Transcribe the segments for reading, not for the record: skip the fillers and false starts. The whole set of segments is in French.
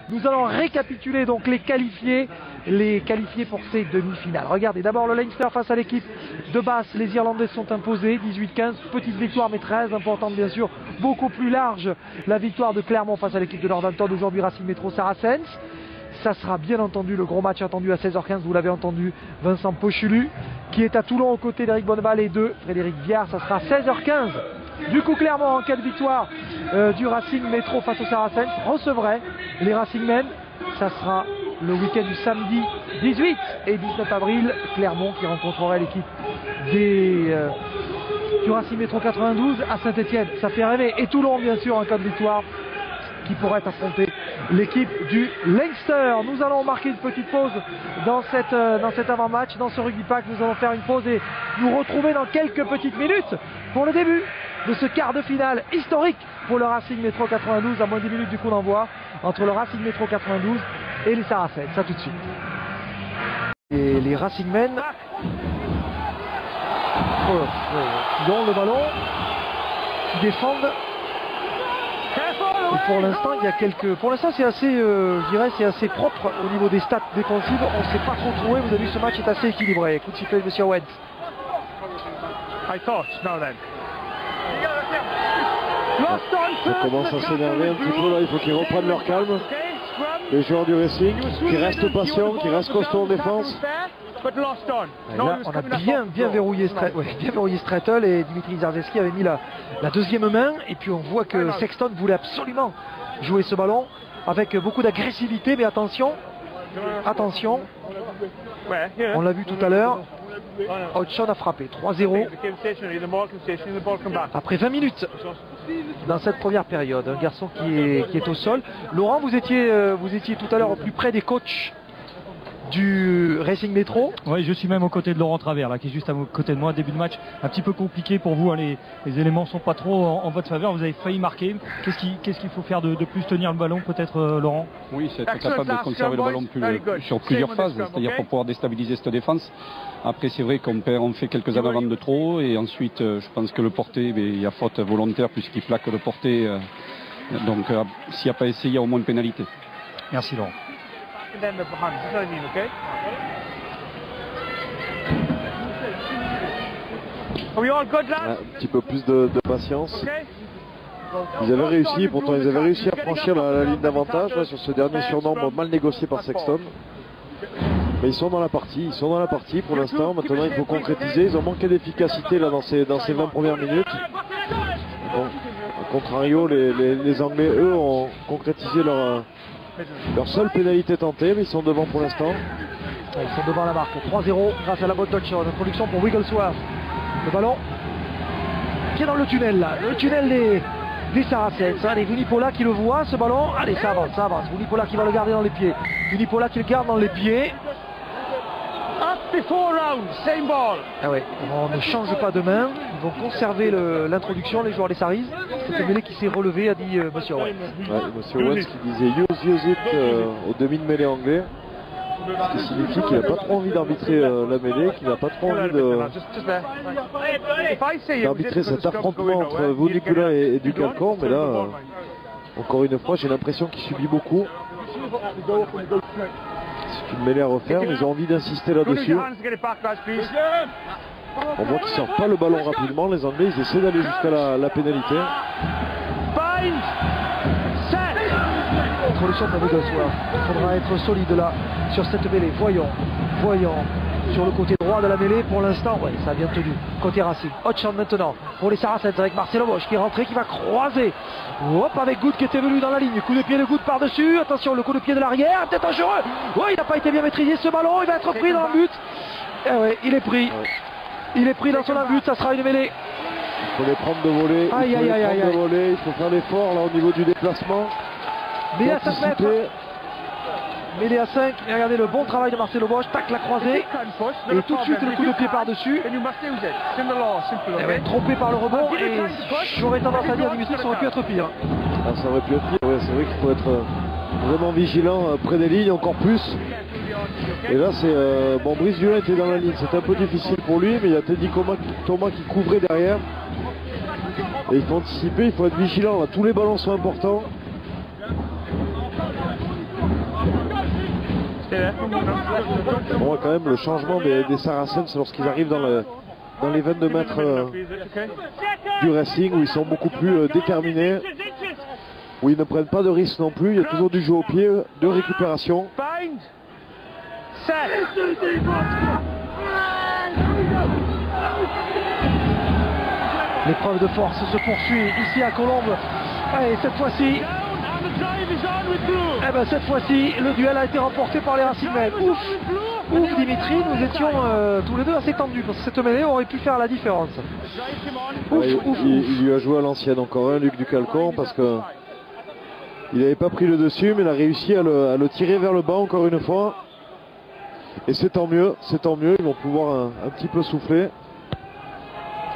Nous allons récapituler donc les qualifiés pour ces demi-finales. Regardez, d'abord le Leinster face à l'équipe de Bath. Les Irlandais sont imposés, 18-15, petite victoire mais très importante bien sûr, beaucoup plus large la victoire de Clermont face à l'équipe de Northampton, aujourd'hui Racing Métro Saracens. Ça sera bien entendu le gros match attendu à 16h15, vous l'avez entendu, Vincent Pochulu qui est à Toulon aux côtés d'Éric Bonneval et de Frédéric Viard. Ça sera 16h15. Du coup Clermont en cas de victoire du Racing Métro face au Saracens recevrait les Racingmen. Ça sera le week-end du samedi 18 et 19 avril. Clermont qui rencontrerait l'équipe du Racing Métro 92 à Saint-Etienne. Ça fait rêver. Et Toulon bien sûr en cas de victoire qui pourrait affronter l'équipe du Leinster. Nous allons marquer une petite pause dans cet avant-match, dans ce Rugby Pack. Nous allons faire une pause et nous retrouver dans quelques petites minutes pour le début de ce quart de finale historique pour le Racing Métro 92 à moins 10 minutes du coup d'envoi entre le Racing Métro 92 et les Saracens. Ça tout de suite. Et les Racingmen qui ont le ballon, qui défendent. Et pour l'instant, il y a quelques. Pour l'instant, c'est assez, je dirais, c'est assez propre au niveau des stats défensives. On ne s'est pas trop trouvé. Vous avez vu, ce match est assez équilibré. Coup de sifflet de M. Wentz. Ça commence à s'énerver un petit peu là. Il faut qu'ils reprennent leur calme. Les joueurs du Racing, qui restent patients, qui restent costauds en défense. Là, on a bien verrouillé Strattle et Dimitri Zarzeski avait mis la deuxième main. Et puis on voit que Sexton voulait absolument jouer ce ballon avec beaucoup d'agressivité. Mais attention, on l'a vu tout à l'heure, Hodgson a frappé 3-0 après 20 minutes dans cette première période. Un garçon qui est au sol. Laurent, vous étiez tout à l'heure au plus près des coachs du Racing Métro. Oui, je suis même aux côtés de Laurent Travers là, qui est juste à côté de moi. Début de match un petit peu compliqué pour vous, hein, les éléments sont pas trop en votre faveur. Vous avez failli marquer. Qu'est-ce qu'il faut faire de plus, tenir le ballon peut-être, Laurent? Oui, c'est être capable de conserver le ballon sur plusieurs phases, c'est-à-dire pour pouvoir déstabiliser cette défense. Après, c'est vrai on fait quelques en avant de trop, et ensuite je pense que le porté, il y a faute volontaire puisqu'il plaque le porté, donc s'il n'y a pas essayé, il y a au moins une pénalité. Merci Laurent. Un petit peu plus de patience. Ils avaient réussi, pourtant ils avaient réussi à franchir la ligne d'avantage sur ce dernier surnombre mal négocié par Sexton. Mais ils sont dans la partie, pour l'instant. Maintenant il faut concrétiser. Ils ont manqué d'efficacité là dans ces 20 premières minutes. Bon, à contrario, les Anglais eux ont concrétisé leur seule pénalité tentée, mais ils sont devant pour l'instant. Ils sont devant la marque, 3-0 grâce à la bonne touch, introduction pour Wigglesworth. Le ballon qui est dans le tunnel là, le tunnel des Saracens. Allez, Vunipola qui le voit, ce ballon. Allez, ça avance. Vunipola qui va le garder dans les pieds. Vunipola qui le garde dans les pieds. Ah ouais, on ne change pas de main. Ils vont conserver l'introduction, les joueurs des Saris. C'est le mêlée qui s'est relevé, a dit Monsieur Owens. Ouais, Monsieur Owens qui disait use it au demi de mêlée anglais. Ce qui signifie qu'il n'a pas trop envie d'arbitrer la mêlée, qu'il n'a pas trop envie d'arbitrer cet affrontement entre Vunipola et Ducalcon. Mais là, encore une fois, j'ai l'impression qu'il subit beaucoup. C'est une mêlée à refaire, mais ils ont envie d'insister là-dessus. On voit qu'ils ne sortent pas le ballon rapidement. Les Anglais, ils essaient d'aller jusqu'à la pénalité. Introduction pour Wigglesworth. Il faudra être solide là sur cette mêlée. Voyons sur le côté droit de la mêlée. Pour l'instant, ouais, ça a bien tenu. Côté Racing. Hodgson maintenant pour les Saracens avec Marcelo Bosch qui est rentré, qui va croiser. Hop, avec Good qui était venu dans la ligne. Coup de pied de Good par-dessus. Attention, le coup de pied de l'arrière. Peut-être dangereux. Ouais, il n'a pas été bien maîtrisé ce ballon. Il va être pris dans le but. Eh ouais, il est pris. Il est pris dans son but. Ça sera une mêlée. Il faut les prendre de voler. Il faut faire l'effort là au niveau du déplacement. Mêlée à 5 mètres. Mêlée à 5. Et regardez le bon travail de Marcelo Bosch. Tac, la croisée. Et tout de suite le coup de pied par-dessus. Trompé par le rebond. Et j'aurais tendance à dire, Dimitri, ça aurait pu être pire. Ah, ça aurait pu être pire. Ouais, c'est vrai qu'il faut être vraiment vigilant près des lignes, encore plus. Et là, c'est bon, Brice Viollet était dans la ligne. C'était un peu difficile pour lui, mais il y a Teddy Thomas qui couvrait derrière. Et il faut anticiper, il faut être vigilant. Là, tous les ballons sont importants. On voit quand même le changement des Saracens lorsqu'ils arrivent dans les 22 mètres du Racing, où ils sont beaucoup plus déterminés, où ils ne prennent pas de risques non plus. Il y a toujours du jeu au pied, de récupération. L'épreuve de force se poursuit ici à Colombes. Et cette fois-ci, cette fois-ci, le duel a été remporté par les Racingmen. Ouf, Dimitri, nous étions tous les deux assez tendus parce que cette mêlée aurait pu faire la différence. Il lui a joué à l'ancienne encore un, Luc Ducalcon, parce que il n'avait pas pris le dessus, mais il a réussi à le tirer vers le bas encore une fois. Et c'est tant mieux, ils vont pouvoir un petit peu souffler.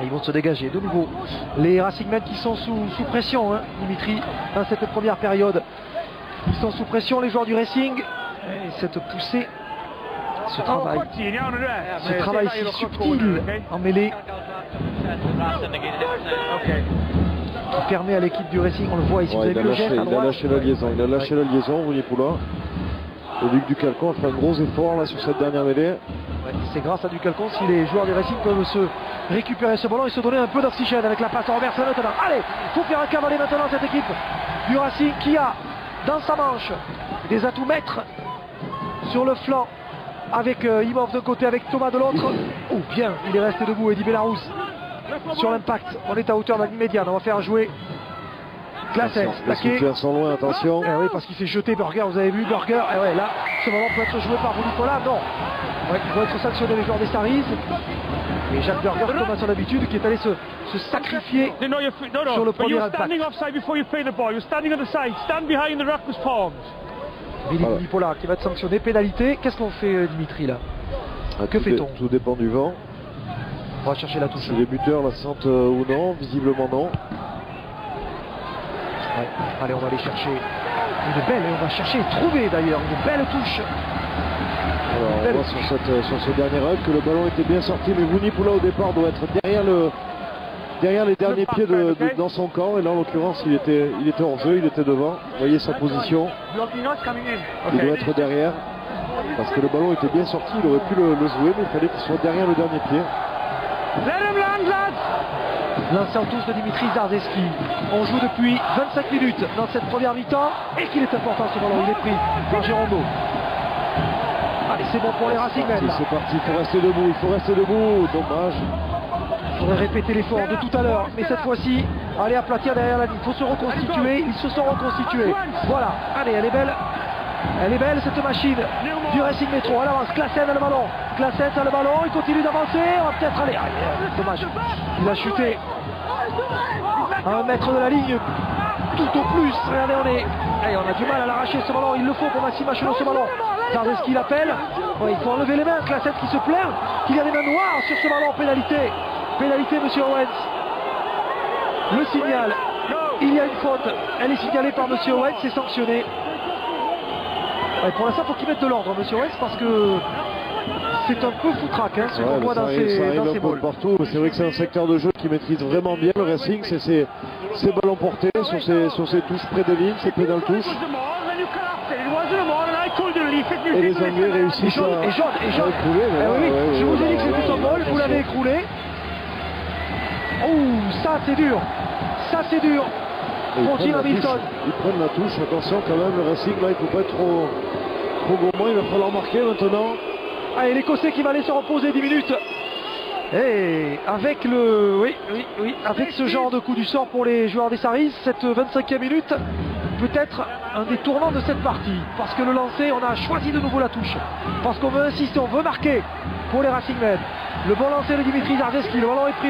Et ils vont se dégager de nouveau. Les Racingmen qui sont sous pression, hein, Dimitri, dans cette première période. Ils sont sous pression, les joueurs du Racing. Et cette poussée, ce travail si subtil en mêlée, qui permet à l'équipe du Racing, on le voit ici, vous avez vu le geste à droite. Il a lâché la liaison, Vunipola. Et Luc Ducalcon a fait un gros effort là sur cette dernière mêlée. Ouais, c'est grâce à Ducalcon si les joueurs du Racing peuvent se récupérer ce ballon et se donner un peu d'oxygène avec la passe à Robertson maintenant. Allez, il faut faire un cavaler maintenant cette équipe du Racing qui a dans sa manche des atouts maîtres sur le flanc avec Imhoff d'un côté, avec Thomas de l'autre. Oh bien, il est resté debout, Eddy Belarus sur l'impact. On est à hauteur de la ligne médiane, on va faire jouer Claessens, plaqué. Les sont loin, attention. Oui, parce qu'il s'est jeté Burger, vous avez vu Burger. Et ouais, là, ce ballon peut être joué par Vunipola. Non. Ouais, ils vont être sanctionnés les joueurs des Staris. Et Jacques Burger, comme à son habitude, qui est allé se sacrifier sur le premier impact. Billy Vunipola qui va être sanctionné, pénalité. Qu'est-ce qu'on fait, Dimitri, là? Que fait-on? Tout dépend du vent. On va chercher la touche. Si les buteurs la sentent ou non, visiblement non. Ouais. Allez, on va aller chercher une belle, et on va chercher et trouver d'ailleurs une belle touche. Alors, on voit sur ce dernier rug que le ballon était bien sorti, mais Vunipola au départ doit être derrière les derniers pieds dans son camp, et là en l'occurrence il était hors jeu, il était devant. Vous voyez sa position, il doit être derrière, parce que le ballon était bien sorti, il aurait pu le jouer, mais il fallait qu'il soit derrière le dernier pied. Lancé en touche de Dimitri Zarzeski. On joue depuis 25 minutes dans cette première mi-temps et qu'il est important ce ballon, il est pris par Girondeau. Allez, c'est bon pour les Racingmen. C'est parti, il faut rester debout, dommage. Il faudrait répéter l'effort de tout à l'heure, mais cette fois-ci, allez aplatir derrière la ligne, il faut se reconstituer, ils se sont reconstitués. Voilà, allez, elle est belle cette machine du Racing Métro. À l'avance, Claessens a le ballon. Claessens a le ballon, il continue d'avancer. On va peut-être aller. Dommage, il a chuté à 1 mètre de la ligne. Tout au plus, regardez, on a du mal à l'arracher ce ballon. Il le faut pour Maxime Machelot ce ballon. Zarzeski l'appelle. Ouais, il faut enlever les mains. Claessens qui se plaint qu'il y a des mains noires sur ce ballon. Pénalité, monsieur Owens. Le signal. Il y a une faute. Elle est signalée par monsieur Owens. C'est sanctionné. Ouais, pour l'instant, il faut qu'il mette de l'ordre, monsieur Owens, parce que c'est un peu foutraque, hein, ce qu'on voit dans ces balles. Partout. C'est vrai que c'est un secteur de jeu qui maîtrise vraiment bien le Racing. C'est ses ballons portés sur ses touches près de ligne, ses pédales touches. Et les Anglais réussissent à écrouler. Je vous ai dit que c'était un bol, vous l'avez écroulé. Oh, ça c'est dur. Pour Jim Hamilton. Ils prennent la touche, attention quand même, le Racing là il ne faut pas être trop gourmand, il va falloir marquer maintenant. Allez, l'Écossais qui va aller se reposer 10 minutes. Et avec avec ce genre de coup du sort pour les joueurs des Saris, cette 25e minute peut être un des tournants de cette partie. Parce que le lancer, on a choisi de nouveau la touche. Parce qu'on veut insister, on veut marquer pour les Racingmen. Le bon lancer de Dimitri Zarzeski, le ballon est pris.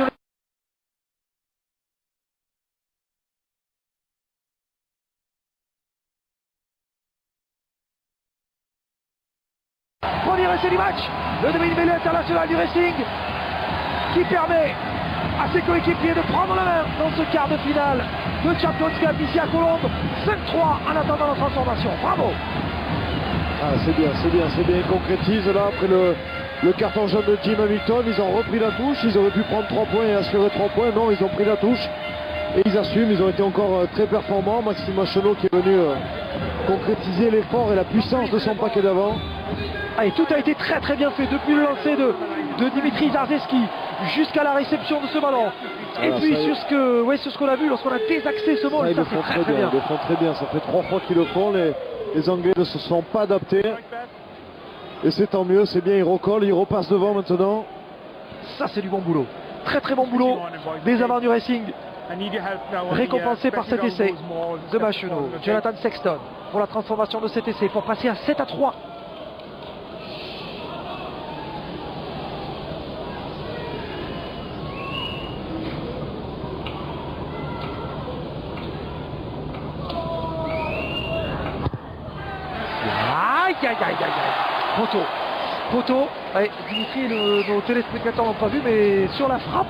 Premier essai du match, le demi-mêlée international du Racing qui permet à ses coéquipiers de prendre la main dans ce quart de finale de Champions Cup ici à Colombes. 5-3 en attendant la transformation. Bravo. C'est bien, il concrétise là après le carton jaune de Jim Hamilton. Ils ont repris la touche, ils auraient pu prendre 3 points et assurer 3 points. Non, ils ont pris la touche et ils assument, ils ont été encore très performants. Maxime Machelot qui est venu concrétiser l'effort et la puissance de son paquet d'avant. Allez, tout a été très très bien fait depuis le lancer de Dimitri Zarzeski jusqu'à la réception de ce ballon. Et puis sur ce qu'on a vu lorsqu'on a désaxé ce ball, ça fait très bien. Ils le font très bien, ça fait 3 fois qu'ils le font. Les Anglais ne se sont pas adaptés. Et c'est tant mieux, c'est bien, ils recollent, ils repassent devant maintenant. Ça c'est du bon boulot. Très très bon boulot des avants du Racing. Récompensé par cet essai de Machenaud. Jonathan Sexton pour la transformation de cet essai pour passer à 7-3. Poteau. Allez, Dimitri et nos téléspectateurs n'ont pas vu, mais sur la frappe,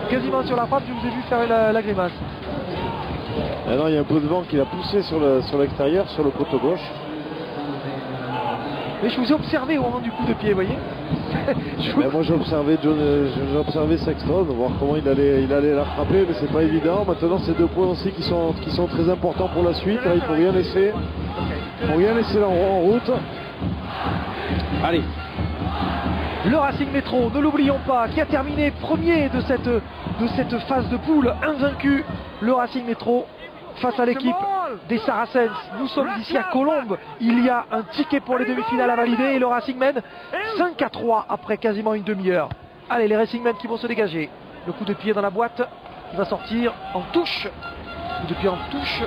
quasiment sur la frappe, je vous ai vu faire la grimace. Ah non, il y a un peu de vent qui l'a poussé sur l'extérieur, sur le poteau gauche. Mais je vous ai observé au moment du coup de pied, vous voyez. Moi j'ai observé Sexton, voir comment il allait la frapper, mais c'est pas évident. Maintenant c'est 2 points aussi qui sont très importants pour la suite. Là, il faut rien laisser. En route. Allez. Le Racing Métro, ne l'oublions pas, qui a terminé premier de cette phase de poule, invaincu. Le Racing Métro face à l'équipe des Saracens. Nous sommes ici à Colombes. Il y a un ticket pour les demi-finales à valider et le Racing mène 5-3 après quasiment une demi-heure. Allez, les Racingmen qui vont se dégager. Le coup de pied dans la boîte, il va sortir en touche. Coup de pied en touche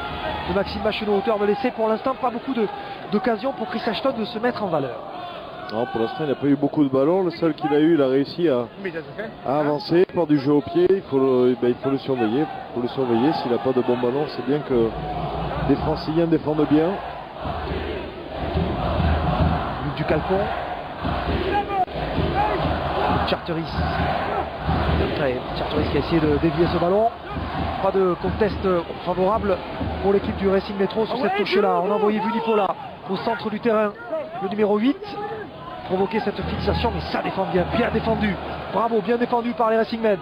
de Maxime Machenaud, auteur de l'essai. Pour l'instant, pas beaucoup d'occasions pour Chris Ashton de se mettre en valeur. Non, pour l'instant, il n'a pas eu beaucoup de ballons. Le seul qu'il a eu, il a réussi à avancer par du jeu au pied. Il faut le surveiller. S'il n'a pas de bons ballons, c'est bien que les Franciliens défendent bien. Luc Ducalpon. Charteris. Charteris qui a essayé de dévier ce ballon. Pas de contest favorable pour l'équipe du Racing Métro sur cette touche-là. On a envoyé Vunipola au centre du terrain, le numéro 8. Provoquer cette fixation, mais ça défend bien défendu. Bravo, bien défendu par les Racingmen.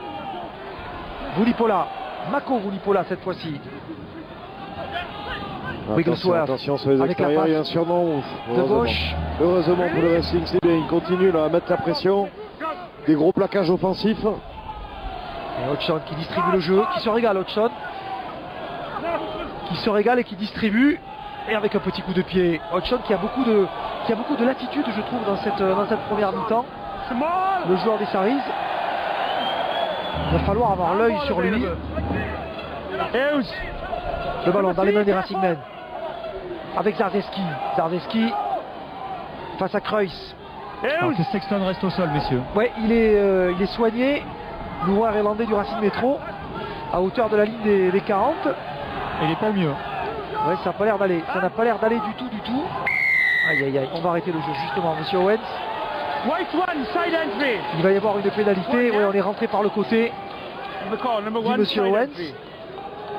Vunipola, Mako Vunipola cette fois-ci. Attention sur les extérieurs, il y a un surnom de gauche. Heureusement pour le Racing, c'est bien, il continue là, à mettre la pression. Des gros plaquages offensifs. Et Hodgson qui distribue le jeu, qui se régale Hodgson. Qui se régale et qui distribue. Et avec un petit coup de pied, Hodgson qui a beaucoup de latitude, je trouve, dans cette première mi-temps. Le joueur des Saris. Il va falloir avoir l'œil sur lui. Le ballon dans les mains des Racingmen. Avec Zarzeski. Zarzeski face à Cruyff. Alors que Sexton reste au sol, messieurs. Ouais, il est soigné. L'ouvreur irlandais du Racing Métro. À hauteur de la ligne des 40. Et il n'est pas mieux. Ouais, ça n'a pas l'air d'aller. Ça n'a pas l'air d'aller du tout. Aïe aïe aïe, on va arrêter le jeu justement, monsieur Owens. Il va y avoir une pénalité. Ouais, on est rentré par le côté. Dit monsieur Owens.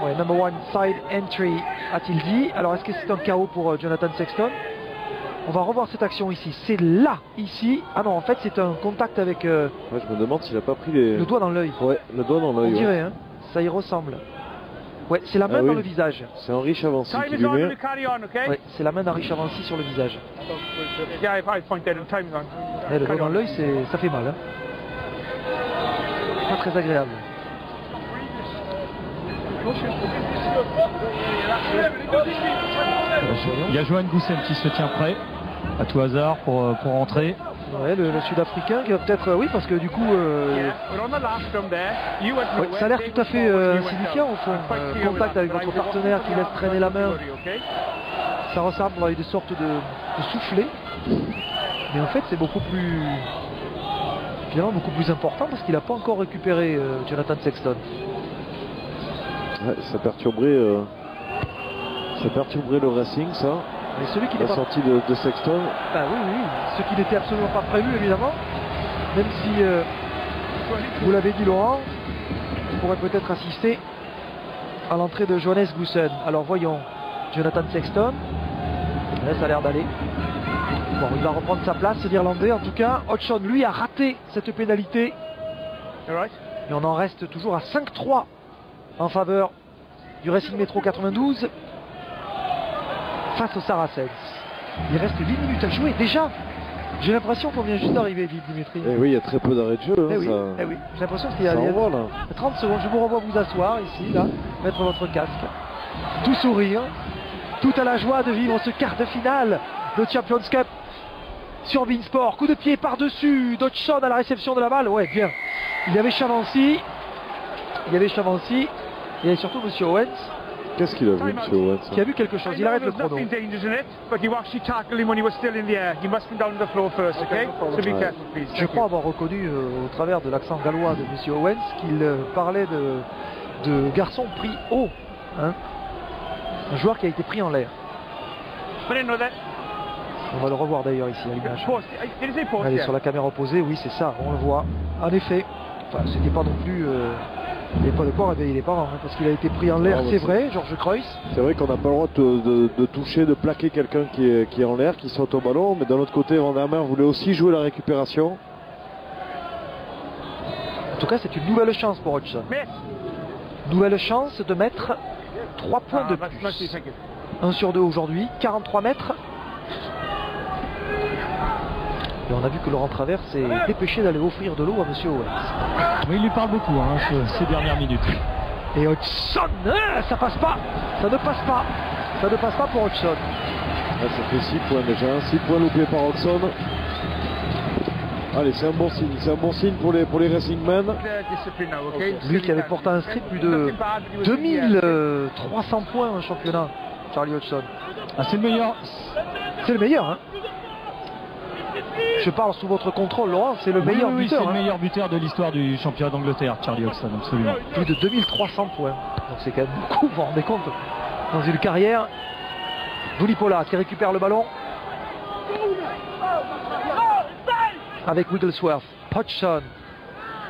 Ouais, number 1 side entry, a-t-il dit. Alors est-ce que c'est un KO pour Jonathan Sexton? On va revoir cette action ici. C'est là, ici. Ah non, en fait c'est un contact avec... Ouais, je me demande s'il n'a pas pris le doigt dans l'œil. Ouais, le doigt dans l'œil. On dirait, hein. Ça y ressemble. Ouais, c'est la main dans le visage. C'est Henri Chavancy qui lui met. Ouais, c'est la main d'Henri Chavancy sur le visage. Ouais, le doigt dans l'œil, ça fait mal. Hein. Pas très agréable. Il y a Johan Goussen qui se tient prêt, à tout hasard, pour rentrer. Ouais, le Sud-Africain qui va peut-être... oui, parce que du coup... ouais, ça a l'air tout à fait insignifiant au fond. Contact avec votre partenaire qui laisse traîner la main. Ça ressemble à une sorte de soufflet. Mais en fait, c'est beaucoup plus... Finalement, beaucoup plus important parce qu'il n'a pas encore récupéré Jonathan Sexton. Ouais, ça perturberait le Racing, ça. Mais celui qui la sortie de Sexton. Bah oui, ce qui n'était absolument pas prévu, évidemment. Même si, vous l'avez dit Laurent, on pourrait peut-être assister à l'entrée de Johannes Goussen. Alors voyons, Jonathan Sexton. Là, ça a l'air d'aller. Bon, il va reprendre sa place, l'Irlandais. En tout cas, Hodgson, lui, a raté cette pénalité. Et on en reste toujours à 5-3 en faveur du Racing Métro 92 face aux Saracens. Il reste 8 minutes à jouer déjà. J'ai l'impression qu'on vient juste d'arriver, Dimitri. Et oui, il y a très peu d'arrêt de jeu. Hein, oui. J'ai l'impression qu'il y a 30 secondes. Je vous renvoie vous asseoir ici, là, mettre votre casque. Tout sourire, tout à la joie de vivre ce quart de finale de Champions Cup sur Beansport. Coup de pied par-dessus Dodgson à la réception de la balle. Ouais, bien. Il y avait Chavancy. Il y avait surtout M. Owens. Qu'est-ce qu'il a vu, M. Owens? Qui a vu quelque chose. Il arrête le chrono. Je crois avoir reconnu au travers de l'accent gallois de M. Owens qu'il parlait de garçon pris haut. Hein, un joueur qui a été pris en l'air. On va le revoir d'ailleurs ici à l'image. Allez, sur la caméra opposée, oui c'est ça, on le voit. En effet, enfin c'était pas non plus... il n'y a pas de quoi réveiller les parents, hein, parce qu'il a été pris en l'air, c'est vrai, Georges Kreuz. C'est vrai qu'on n'a pas le droit de toucher, de plaquer quelqu'un qui est en l'air, qui saute au ballon, mais d'un autre côté, Van der Merwe voulait aussi jouer la récupération. En tout cas, c'est une nouvelle chance pour Hodgson. Nouvelle chance de mettre 3 points de plus. 1 sur 2 aujourd'hui, 43 mètres. Et on a vu que Laurent Travers s'est dépêché d'aller offrir de l'eau à M. Owens. Oui, il lui parle beaucoup ces dernières minutes. Et Hodgson, ça passe pas. Ça ne passe pas. Ça ne passe pas pour Hodgson. Ouais, ça fait 6 points déjà. 6 points loupés par Hodgson. Allez, c'est un bon signe. C'est un bon signe pour les Racing Men. Lui qui avait pourtant inscrit plus de 2300 points en championnat, Charlie Hodgson. Ah, c'est le meilleur. C'est le meilleur, hein. Je parle sous votre contrôle, Laurent, c'est le meilleur buteur. C'est le meilleur buteur de l'histoire du championnat d'Angleterre, Charlie Hodgson, absolument. Plus de 2300 points. Donc c'est quand même beaucoup, vous vous rendez compte, dans une carrière. Vunipola qui récupère le ballon. Avec Wigglesworth. Hodgson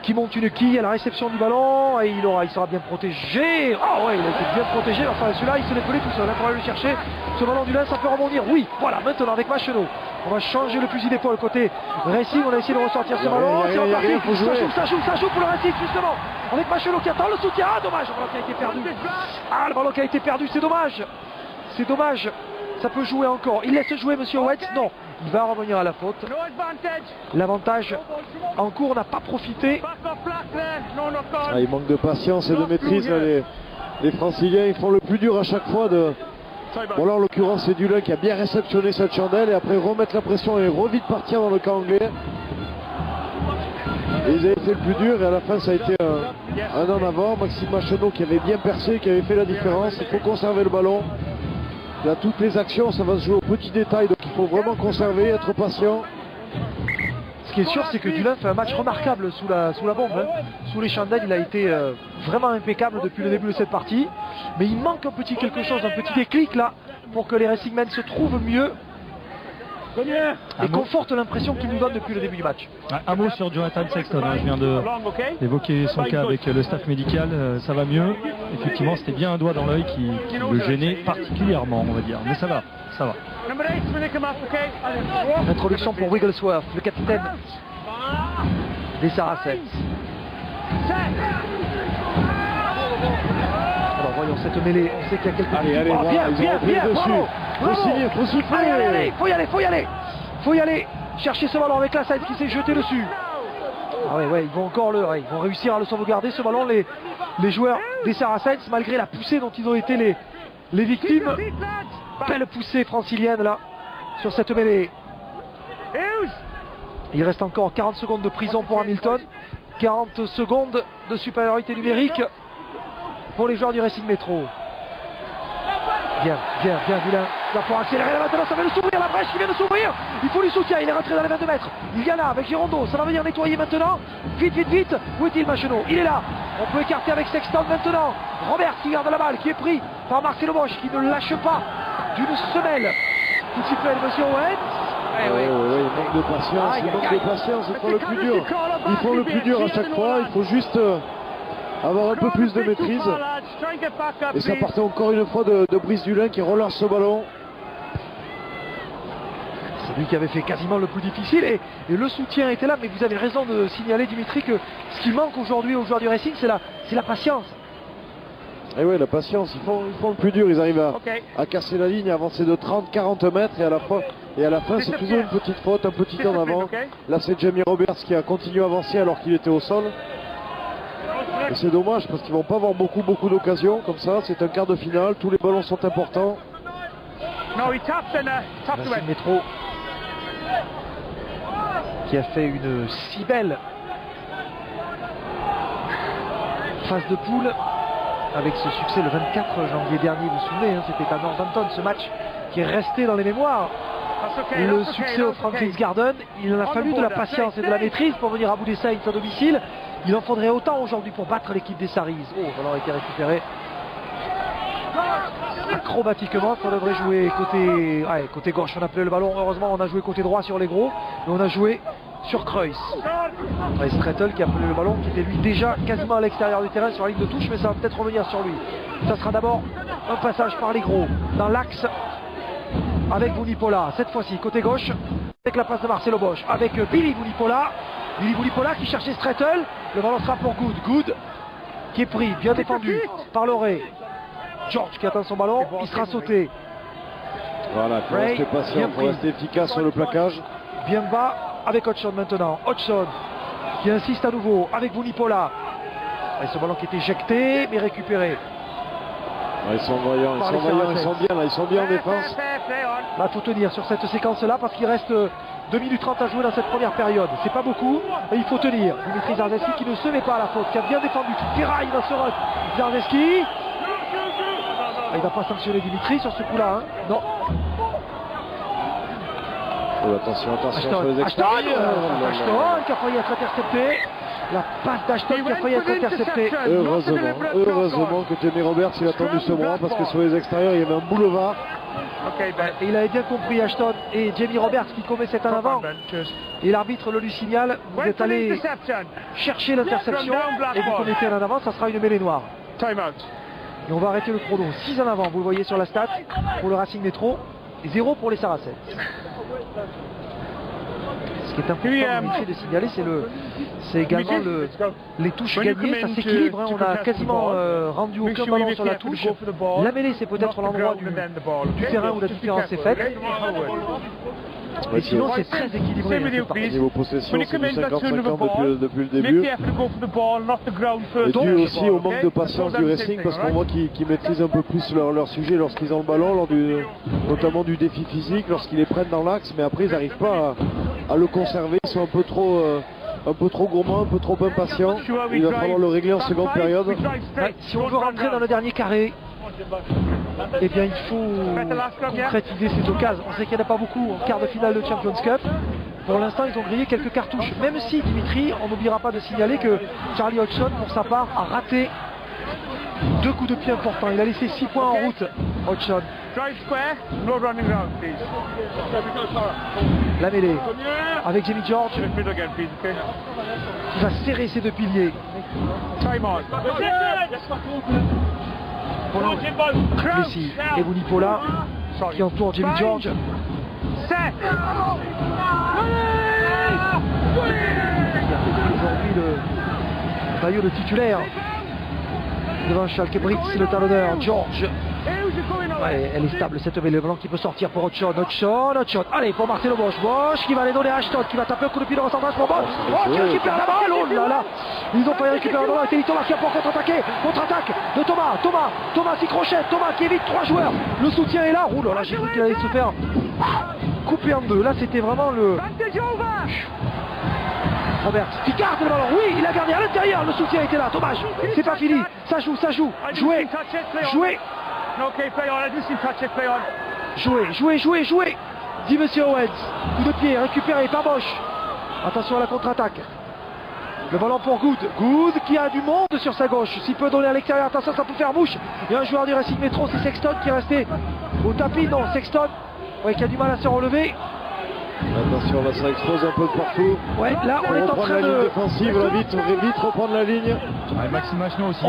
qui monte une quille à la réception du ballon et il sera bien protégé. Oh ouais, il a été bien protégé. Enfin celui-là, il se l'est collé tout seul. Il faudra le chercher. Ce ballon du Lens, ça peut rebondir. Oui, voilà, maintenant avec Machenaud. On va changer le fusil d'épaule côté Racing. On a essayé de ressortir ce ballon. Ça joue pour le Racing justement. Avec Machenaud qui attend le soutien. Ah dommage, le ballon qui a été perdu. Ah, le ballon qui a été perdu, c'est dommage. C'est dommage. Ça peut jouer encore. Il laisse jouer Monsieur Owens. Non, il va revenir à la faute. L'avantage en cours n'a pas profité. Il manque de patience et de maîtrise. Là, les Franciliens, ils font le plus dur à chaque fois. Bon là en l'occurrence c'est Dulin qui a bien réceptionné cette chandelle et après remettre la pression et revite partir dans le camp anglais. Et ils avaient fait le plus dur et à la fin ça a été un en avant. Maxime Machenaud qui avait bien percé, qui avait fait la différence. Il faut conserver le ballon. Là toutes les actions ça va se jouer aux petits détails, donc il faut vraiment conserver, être patient. Ce qui est sûr, c'est que Dulin fait un match remarquable sous la bombe. Hein. Sous les chandelles, il a été vraiment impeccable depuis le début de cette partie. Mais il manque un petit quelque chose, un petit déclic là, pour que les Racing Men se trouvent mieux. Et conforte l'impression qu'il nous donne depuis le début du match. Un mot sur Jonathan Sexton, hein. Je viens d'évoquer son cas avec le staff médical, ça va mieux. Effectivement, c'était bien un doigt dans l'œil qui le gênait particulièrement, on va dire. Mais ça va, ça va. Introduction pour Wigglesworth, le capitaine des Saracens. Alors voyons cette mêlée, on sait qu'il y a quelques... Allez, bien, bravo. Faut souffler. Allez, faut y aller. Chercher ce ballon avec la scène qui s'est jeté dessus. Ah ouais, ils vont réussir à le sauvegarder ce ballon, les joueurs des Saracens, malgré la poussée dont ils ont été les victimes. Belle poussée francilienne là, sur cette mêlée. Il reste encore 40 secondes de prison pour Hamilton. 40 secondes de supériorité numérique pour les joueurs du Racing Métro. Bien, Dulin. Là pour accélérer là maintenant, ça vient de s'ouvrir, la brèche qui vient de s'ouvrir. Il faut du soutien, il est rentré dans les 22 mètres. Il y en a avec Girondeau, ça va venir nettoyer maintenant. Vite. Où est-il Machenaud? Il est là. On peut écarter avec Sexton maintenant. Robert qui garde la balle, qui est pris par Marcelo Bosch, qui ne lâche pas d'une semelle. Coup de sifflet de Monsieur Owens. Oui, il manque de patience, ils font le plus dur. Ils font le plus dur à chaque fois, il faut juste avoir un peu plus de maîtrise. Et ça partait encore une fois de Brice Dulin qui relance ce ballon. C'est lui qui avait fait quasiment le plus difficile et le soutien était là, mais vous avez raison de signaler Dimitri que ce qui manque aujourd'hui aux joueurs du Racing c'est la patience. Et oui, la patience, ils font le plus dur, ils arrivent à casser la ligne, à avancer de 30-40 mètres et à la fin c'est toujours une petite faute, un petit en avant. Là c'est Jamie Roberts qui a continué à avancer alors qu'il était au sol. Et c'est dommage parce qu'ils vont pas avoir beaucoup d'occasions comme ça, c'est un quart de finale, tous les ballons sont importants. Racing Métro qui a fait une si belle phase de poule avec ce succès le 24 janvier dernier, vous vous souvenez, hein, c'était à Northampton ce match qui est resté dans les mémoires. Le succès au Franklin's Garden, il en a fallu de la patience et de la maîtrise pour venir à bout des Saints à domicile. Il en faudrait autant aujourd'hui pour battre l'équipe des Saris. Oh, le ballon a été récupéré acrobatiquement, ça devrait jouer côté gauche. On appelait le ballon, heureusement on a joué côté droit sur les gros, mais on a joué sur Kreuz. Strettel qui a appelé le ballon, qui était lui déjà quasiment à l'extérieur du terrain sur la ligne de touche, mais ça va peut-être revenir sur lui. Ça sera d'abord un passage par les gros dans l'axe avec Vunipola, cette fois-ci côté gauche, avec la passe de Marcelo Bosch, avec Billy Vunipola. Billy Vunipola qui cherchait Strettel, le ballon sera pour Good qui est pris, bien défendu par Loré. George qui attend son ballon, il sera sauté. Voilà, il faut rester patient, il faut rester efficace sur le plaquage. Bien bas avec Hodgson maintenant. Hodgson qui insiste à nouveau avec Vunipola. Et ce ballon qui est éjecté mais récupéré. Ils sont voyants, ils sont bien en défense. Là, il faut tenir sur cette séquence-là parce qu'il reste 2 minutes 30 à jouer dans cette première période. C'est pas beaucoup, mais il faut tenir. Dimitri Zarzeski qui ne se met pas à la faute, qui a bien défendu, qui tiraille dans ce rush. Zarzeski. Il ne va pas sanctionner Dimitri sur ce coup-là. Hein. Non. Oh, attention sur les extérieurs. Ashton qui a failli être intercepté. La passe d'Ashton qui a failli être interceptée. Heureusement que Jamie Roberts il a tendu ce bras parce que sur les extérieurs il y avait un boulevard. Et il avait bien compris Ashton et Jamie Roberts qui commet cet en avant. Et l'arbitre le lui signale. Vous êtes allé chercher l'interception et vous commettez un en avant, ça sera une mêlée noire. Et on va arrêter le chrono. 6 en avant, vous le voyez sur la stat pour le Racing Métro. Et 0 pour les Saracens. Ce qui est important de signaler, c'est également les touches gagnées, ça s'équilibre. Hein. On a quasiment rendu aucun ballon sur la touche. La mêlée, c'est peut-être l'endroit du terrain où la différence est faite. Et sinon, c'est très équilibré. Niveau possession, c'est du 50-50 depuis le début. Et dû aussi au manque de patience du Racing, parce qu'on voit qu'ils maîtrisent un peu plus leur sujet lorsqu'ils ont le ballon, notamment du défi physique, lorsqu'ils les prennent dans l'axe, mais après ils n'arrivent pas à le conserver. Ils sont un peu trop gourmands, un peu trop impatients. Il va falloir le régler en seconde période. Si on veut rentrer dans le dernier carré, eh bien il faut concrétiser cette occasion. On sait qu'il n'y en a pas beaucoup en quart de finale de Champions Cup. Pour l'instant ils ont grillé quelques cartouches. Même si Dimitri, on n'oubliera pas de signaler que Charlie Hodgson pour sa part a raté 2 coups de pied importants. Il a laissé 6 points en route, Hodgson. La mêlée avec Jamie George qui va serrer ses 2 piliers. Messi et Vunipola qui entourent Jamie George. Aujourd'hui le maillot de titulaire devant Schalke Brits, le talonneur George. Ouais, elle est stable cette mêlée, le ballon qui peut sortir pour Hodgson. Allez pour Marcelo Bosch qui va aller donner à Ashton qui va taper un coup de pied de recentrage pour Bosch. Qui récupère la balle. Oh là là, ils ont failli récupérer le ballon. C'est Thomas qui a pour contre-attaquer. Contre-attaque de Thomas qui crochette. Thomas qui évite 3 joueurs. Le soutien est là. Oh là là, j'ai cru qu'il allait se faire couper en deux. Là c'était vraiment le Roberts qui garde le ballon. Oui, il a gardé à l'intérieur. Le soutien était là. Thomas, c'est pas fini. Ça joue. Jouez. Jouez, dit Monsieur Owens. Coup de pied récupéré par Bosch. Attention à la contre-attaque. Le ballon pour Good qui a du monde sur sa gauche. S'il peut donner à l'extérieur, attention, ça peut faire mouche. Il y a un joueur du Racing Métro, c'est Sexton qui est resté au tapis. Non, Sexton qui a du mal à se relever. Attention, là ça expose un peu de partout. Ouais, là on est en train de défensive, vite reprendre la ligne. Maxime Machno aussi.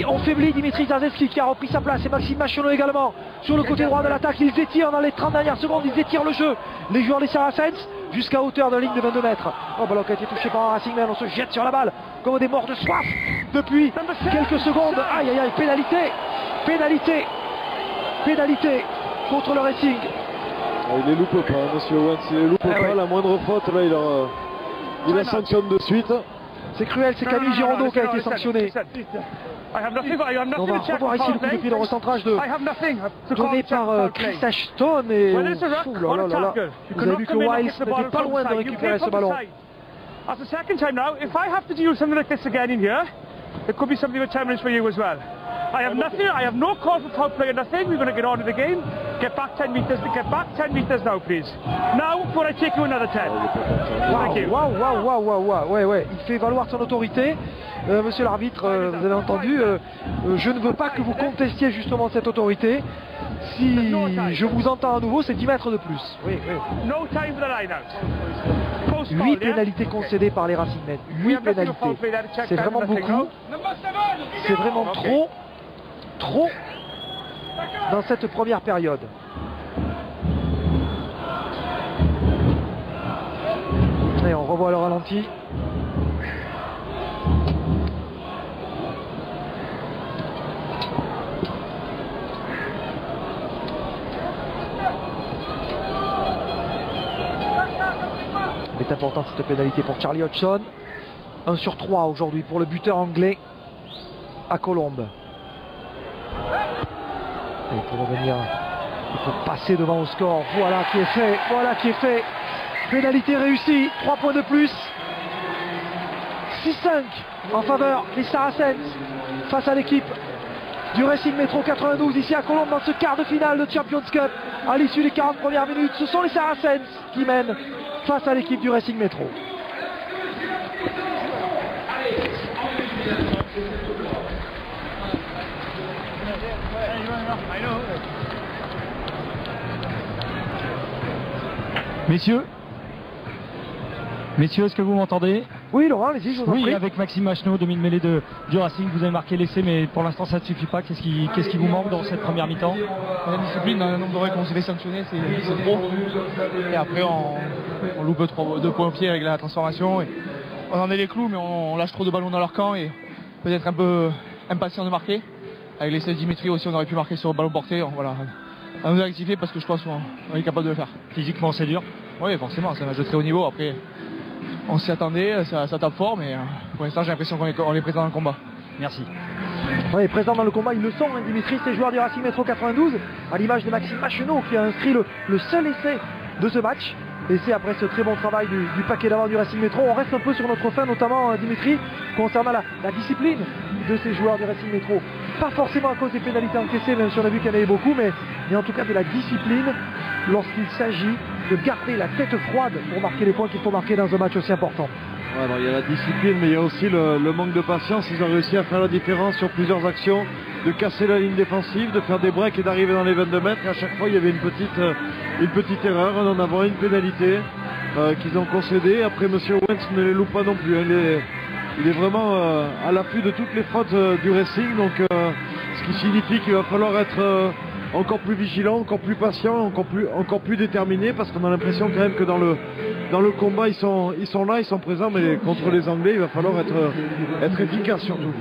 On faiblit Dimitri Zarzeski qui a repris sa place et Maxime Machno également. Sur le côté droit de l'attaque, ils étirent dans les 30 dernières secondes, ils étirent le jeu. Les joueurs des Saracens jusqu'à hauteur de ligne de 22 mètres. Oh, ballon qui a été touché par un Racing Man, on se jette sur la balle comme des morts de soif. depuis quelques secondes. Aïe aïe aïe, pénalité contre le Racing. Il les loupe pas, monsieur Owens, il les loupe pas. La moindre faute, là, il la sanctionne de suite. C'est cruel, c'est Camille Girondeau qui a été sanctionné. On va revoir ici le coup de pied de recentrage donné par Chris Ashton. Et vous avez vu que Wiles n'était pas loin de récupérer ce ballon. That's the second time now. If I have to deal with something like this again in here, it could be something with 10 minutes for you as well. I have nothing. I have no call for foul play or nothing. We're going to get on with the game. Get back 10 meters. Get back 10 meters now, please. Now, before I take you another 10. Thank you. Waouh. Ouais. Il fait valoir son autorité. Monsieur l'arbitre, vous avez entendu, je ne veux pas que vous contestiez justement cette autorité. Si je vous entends à nouveau, c'est 10 mètres de plus. Oui. 8 pénalités concédées par les Racing Men. 8 pénalités. C'est vraiment beaucoup. C'est vraiment trop dans cette première période. Et on revoit le ralenti. C'est important cette pénalité pour Charlie Hodgson. 1 sur 3 aujourd'hui pour le buteur anglais à Colombes. Et pour revenir, il faut passer devant au score. Voilà qui est fait. Pénalité réussie, 3 points de plus. 6-5 en faveur des Saracens face à l'équipe du Racing Métro 92 ici à Colombes dans ce quart de finale de Champions Cup. À l'issue des 40 premières minutes, ce sont les Saracens qui mènent face à l'équipe du Racing Métro. Messieurs, est-ce que vous m'entendez? Oui, Laurent, allez-y, je vous en prie. Oui, avec Maxime Macheneau, demi-mêlée du Racing, vous avez marqué l'essai, mais pour l'instant ça ne suffit pas. Qu'est-ce qui vous manque dans cette première mi-temps? La discipline, dans le nombre d'arrêts qu'on s'est fait sanctionner, c'est trop. Et après, on loupe 2 points au pied avec la transformation. Et on en est les clous, mais on lâche trop de ballons dans leur camp et peut-être un peu impatient de marquer. Avec l'essai de Dimitri aussi, on aurait pu marquer sur le ballon porté. Voilà. On nous a rectifié parce que je pense qu'on est capable de le faire. Physiquement, c'est dur? Oui, forcément, c'est un match de très haut niveau. Après, on s'y attendait, ça tape fort, mais pour l'instant, j'ai l'impression qu'on est présent dans le combat. Merci. Oui, présent dans le combat, ils le sont, hein, Dimitri, ces joueurs du Racing Métro 92, à l'image de Maxime Macheneau qui a inscrit le seul essai de ce match. Et c'est après ce très bon travail du paquet d'avant du Racing Métro. On reste un peu sur notre fin, notamment Dimitri, concernant la discipline de ces joueurs du Racing Métro. Pas forcément à cause des pénalités encaissées, même si on a vu qu'il y en avait beaucoup, mais en tout cas de la discipline lorsqu'il s'agit de garder la tête froide pour marquer les points qu'il faut marquer dans un match aussi important. Ouais, alors, il y a la discipline, mais il y a aussi le manque de patience. Ils ont réussi à faire la différence sur plusieurs actions, de casser la ligne défensive, de faire des breaks et d'arriver dans les 22 mètres. Et à chaque fois, il y avait une petite erreur, en avoir une pénalité qu'ils ont concédée. Après, M. Owens ne les loupe pas non plus. Il est vraiment à l'affût de toutes les fautes du Racing, donc ce qui signifie qu'il va falloir être encore plus vigilant, encore plus patient, encore plus déterminé, parce qu'on a l'impression quand même que dans le combat ils sont là, ils sont présents, mais contre les Anglais il va falloir être efficace surtout.